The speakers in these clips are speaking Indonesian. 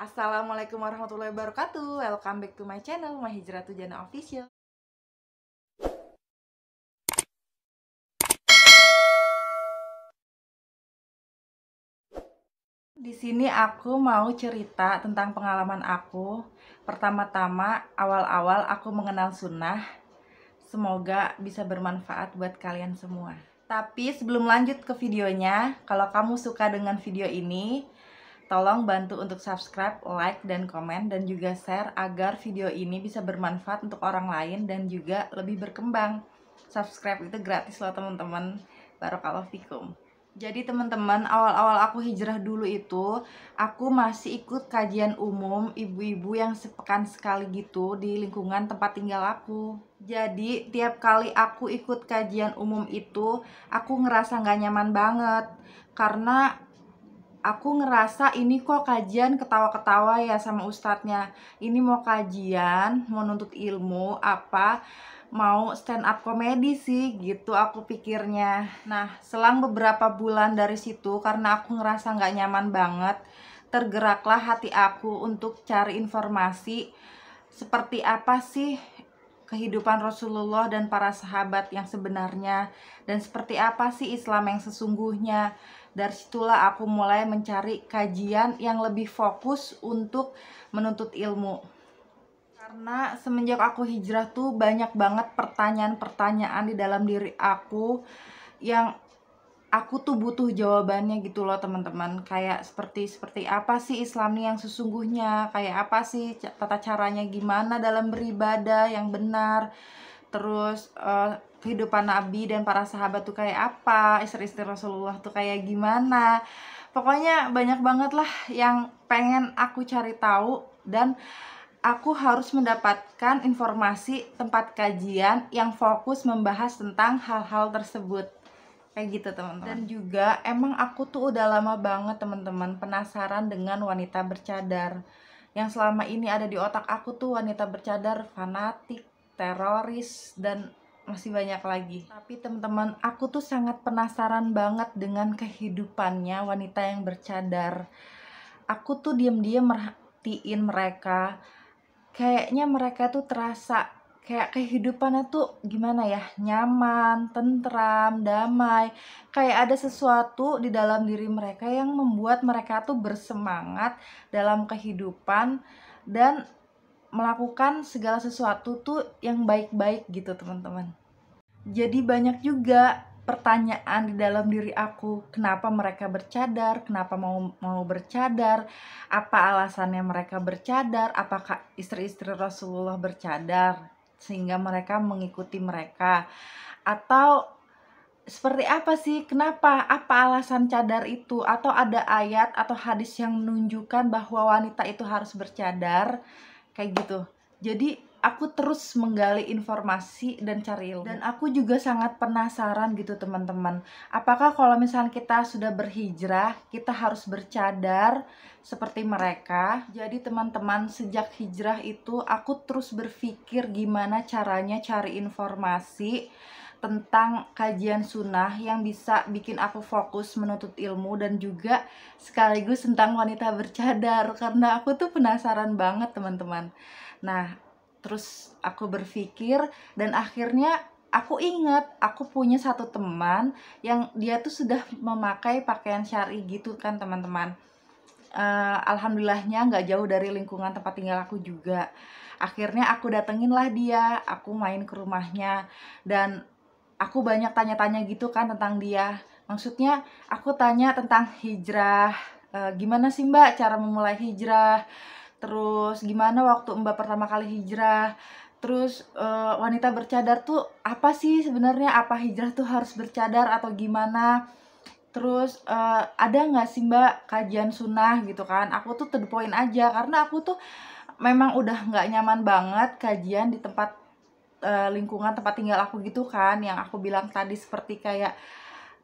Assalamualaikum warahmatullahi wabarakatuh. Welcome back to my channel, My Hijrah to Jannah Official. Di sini aku mau cerita tentang pengalaman aku. Pertama-tama, awal-awal aku mengenal sunnah. Semoga bisa bermanfaat buat kalian semua. Tapi sebelum lanjut ke videonya, kalau kamu suka dengan video ini, tolong bantu untuk subscribe, like, dan komen, dan juga share agar video ini bisa bermanfaat untuk orang lain dan juga lebih berkembang. Subscribe itu gratis loh teman-teman. Barakallahu fikum. Jadi teman-teman, awal-awal aku hijrah dulu itu, aku masih ikut kajian umum ibu-ibu yang sepekan sekali gitu di lingkungan tempat tinggal aku. Jadi tiap kali aku ikut kajian umum itu, aku ngerasa gak nyaman banget. Karena aku ngerasa ini kok kajian ketawa-ketawa ya sama ustadznya. Ini mau kajian, mau nuntut ilmu, apa mau stand up komedi sih gitu aku pikirnya. Nah, selang beberapa bulan dari situ, karena aku ngerasa nggak nyaman banget, tergeraklah hati aku untuk cari informasi seperti apa sih kehidupan Rasulullah dan para sahabat yang sebenarnya, dan seperti apa sih Islam yang sesungguhnya. Dari situlah aku mulai mencari kajian yang lebih fokus untuk menuntut ilmu. Karena semenjak aku hijrah tuh banyak banget pertanyaan-pertanyaan di dalam diri aku yang aku tuh butuh jawabannya gitu loh teman-teman. Kayak seperti apa sih Islam nih yang sesungguhnya, kayak apa sih tata caranya, gimana dalam beribadah yang benar. Terus kehidupan Nabi dan para sahabat tuh kayak apa, istri-istri Rasulullah tuh kayak gimana. Pokoknya banyak banget lah yang pengen aku cari tahu, dan aku harus mendapatkan informasi tempat kajian yang fokus membahas tentang hal-hal tersebut. Kayak gitu teman-teman. Dan juga emang aku tuh udah lama banget teman-teman penasaran dengan wanita bercadar. Yang selama ini ada di otak aku tuh wanita bercadar fanatik, teroris, dan masih banyak lagi. Tapi teman-teman, aku tuh sangat penasaran banget dengan kehidupannya wanita yang bercadar. Aku tuh diam-diam merhatiin mereka. Kayaknya mereka tuh terasa kayak kehidupannya tuh gimana ya, nyaman, tentram, damai. Kayak ada sesuatu di dalam diri mereka yang membuat mereka tuh bersemangat dalam kehidupan dan melakukan segala sesuatu tuh yang baik-baik gitu teman-teman. Jadi banyak juga pertanyaan di dalam diri aku, kenapa mereka bercadar, kenapa mau bercadar, apa alasannya mereka bercadar, apakah istri-istri Rasulullah bercadar sehingga mereka mengikuti mereka, atau seperti apa sih, kenapa, apa alasan cadar itu, atau ada ayat atau hadis yang menunjukkan bahwa wanita itu harus bercadar, kayak gitu. Jadi aku terus menggali informasi dan cari ilmu. Dan aku juga sangat penasaran gitu teman-teman, apakah kalau misalnya kita sudah berhijrah, kita harus bercadar seperti mereka. Jadi teman-teman, sejak hijrah itu aku terus berpikir gimana caranya cari informasi tentang kajian sunnah yang bisa bikin aku fokus menuntut ilmu, dan juga sekaligus tentang wanita bercadar, karena aku tuh penasaran banget teman-teman. Nah, terus aku berpikir dan akhirnya aku ingat aku punya satu teman yang dia tuh sudah memakai pakaian syar'i gitu kan teman-teman. Alhamdulillahnya nggak jauh dari lingkungan tempat tinggal aku juga. Akhirnya aku datengin lah dia, aku main ke rumahnya, dan aku banyak tanya-tanya gitu kan tentang dia. Maksudnya aku tanya tentang hijrah, gimana sih Mbak cara memulai hijrah, terus gimana waktu Mbak pertama kali hijrah, terus wanita bercadar tuh apa sih sebenarnya, apa hijrah tuh harus bercadar atau gimana, terus ada nggak sih Mbak kajian sunnah gitu kan. Aku tuh to the point aja, karena aku tuh memang udah nggak nyaman banget kajian di tempat lingkungan tempat tinggal aku gitu kan, yang aku bilang tadi seperti kayak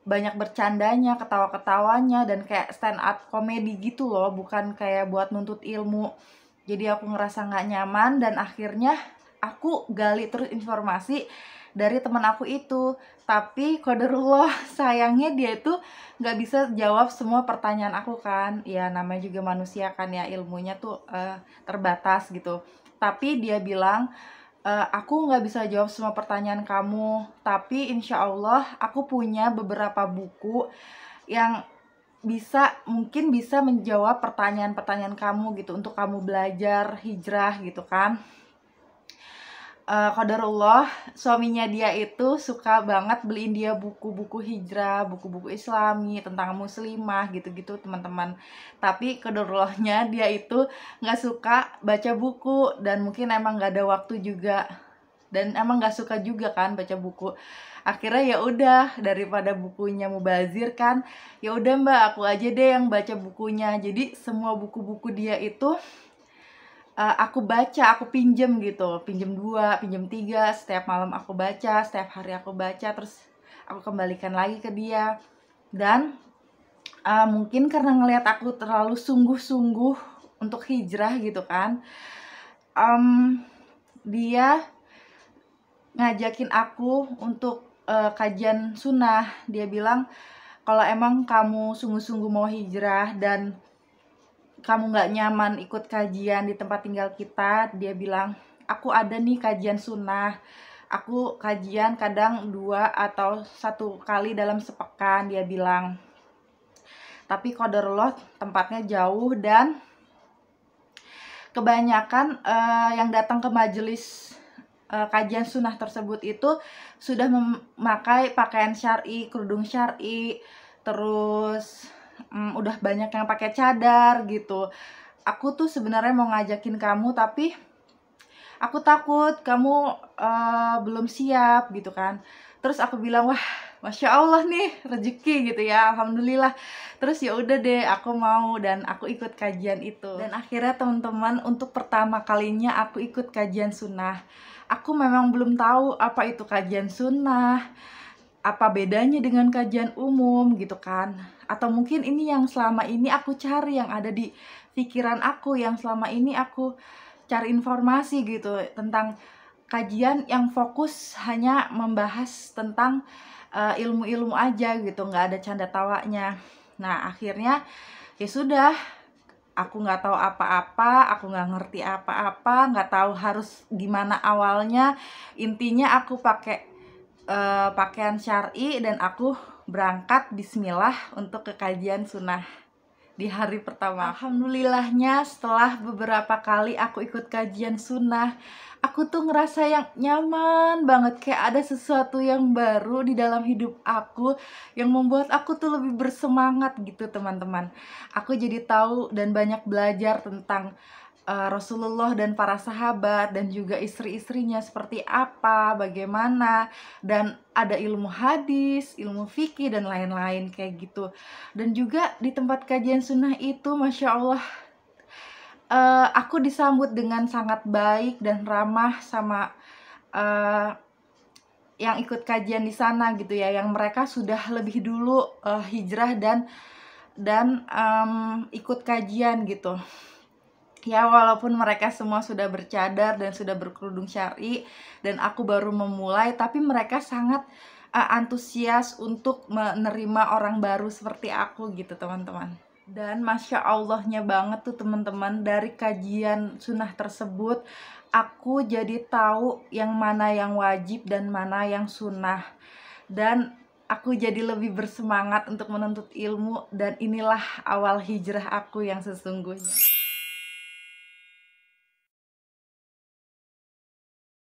banyak bercandanya, ketawa-ketawanya, dan kayak stand up komedi gitu loh, bukan kayak buat nuntut ilmu. Jadi aku ngerasa nggak nyaman, dan akhirnya aku gali terus informasi dari teman aku itu. Tapi qadarullah, sayangnya dia itu nggak bisa jawab semua pertanyaan aku kan. Ya namanya juga manusia kan ya, ilmunya tuh terbatas gitu. Tapi dia bilang, aku nggak bisa jawab semua pertanyaan kamu, tapi insya Allah aku punya beberapa buku yang mungkin bisa menjawab pertanyaan-pertanyaan kamu gitu, untuk kamu belajar hijrah gitu kan. Qadarullah, suaminya dia itu suka banget beliin dia buku-buku hijrah, buku-buku islami tentang muslimah gitu-gitu teman-teman. Tapi qadarullahnya dia itu nggak suka baca buku, dan mungkin emang nggak ada waktu juga, dan emang nggak suka juga kan baca buku. Akhirnya ya udah, daripada bukunya mubazir kan, ya udah mbak, aku aja deh yang baca bukunya. Jadi semua buku-buku dia itu aku baca, aku pinjem gitu, pinjem 2, pinjem 3, setiap malam aku baca, setiap hari aku baca, terus aku kembalikan lagi ke dia. Dan mungkin karena ngelihat aku terlalu sungguh-sungguh untuk hijrah gitu kan, dia ngajakin aku untuk kajian sunnah. Dia bilang, kalau emang kamu sungguh-sungguh mau hijrah dan kamu nggak nyaman ikut kajian di tempat tinggal kita, dia bilang, aku ada nih kajian sunnah. Aku kajian kadang 2 atau 1 kali dalam sepekan, dia bilang. Tapi qadarullah tempatnya jauh, dan kebanyakan yang datang ke majelis kajian sunnah tersebut itu sudah memakai pakaian syar'i, kerudung syar'i, terus udah banyak yang pakai cadar gitu. Aku tuh sebenarnya mau ngajakin kamu, tapi aku takut kamu belum siap gitu kan. Terus aku bilang, wah masya Allah nih rezeki gitu ya, alhamdulillah. Terus ya udah deh, aku mau, dan aku ikut kajian itu. Dan akhirnya teman-teman, untuk pertama kalinya aku ikut kajian sunnah. Aku memang belum tahu apa itu kajian sunnah, apa bedanya dengan kajian umum gitu kan. Atau mungkin ini yang selama ini aku cari, yang ada di pikiran aku, yang selama ini aku cari informasi gitu, tentang kajian yang fokus hanya membahas tentang ilmu-ilmu aja gitu, nggak ada canda tawanya. Nah akhirnya ya sudah, aku nggak tahu apa-apa, aku nggak ngerti apa-apa, nggak tahu harus gimana awalnya. Intinya aku pakai pakaian syar'i, dan aku berangkat bismillah untuk ke kajian sunnah di hari pertama. Alhamdulillahnya, setelah beberapa kali aku ikut kajian sunnah, aku tuh ngerasa yang nyaman banget, kayak ada sesuatu yang baru di dalam hidup aku yang membuat aku tuh lebih bersemangat gitu teman-teman. Aku jadi tahu dan banyak belajar tentang Rasulullah dan para sahabat, dan juga istri-istrinya seperti apa, bagaimana, dan ada ilmu hadis, ilmu fikih, dan lain-lain kayak gitu. Dan juga di tempat kajian sunnah itu, masya Allah, aku disambut dengan sangat baik dan ramah sama yang ikut kajian di sana gitu ya, yang mereka sudah lebih dulu hijrah dan ikut kajian gitu. Ya walaupun mereka semua sudah bercadar dan sudah berkerudung syar'i, dan aku baru memulai, tapi mereka sangat antusias untuk menerima orang baru seperti aku gitu teman-teman. Dan masya Allahnya banget tuh teman-teman, dari kajian sunnah tersebut aku jadi tahu yang mana yang wajib dan mana yang sunnah, dan aku jadi lebih bersemangat untuk menuntut ilmu. Dan inilah awal hijrah aku yang sesungguhnya.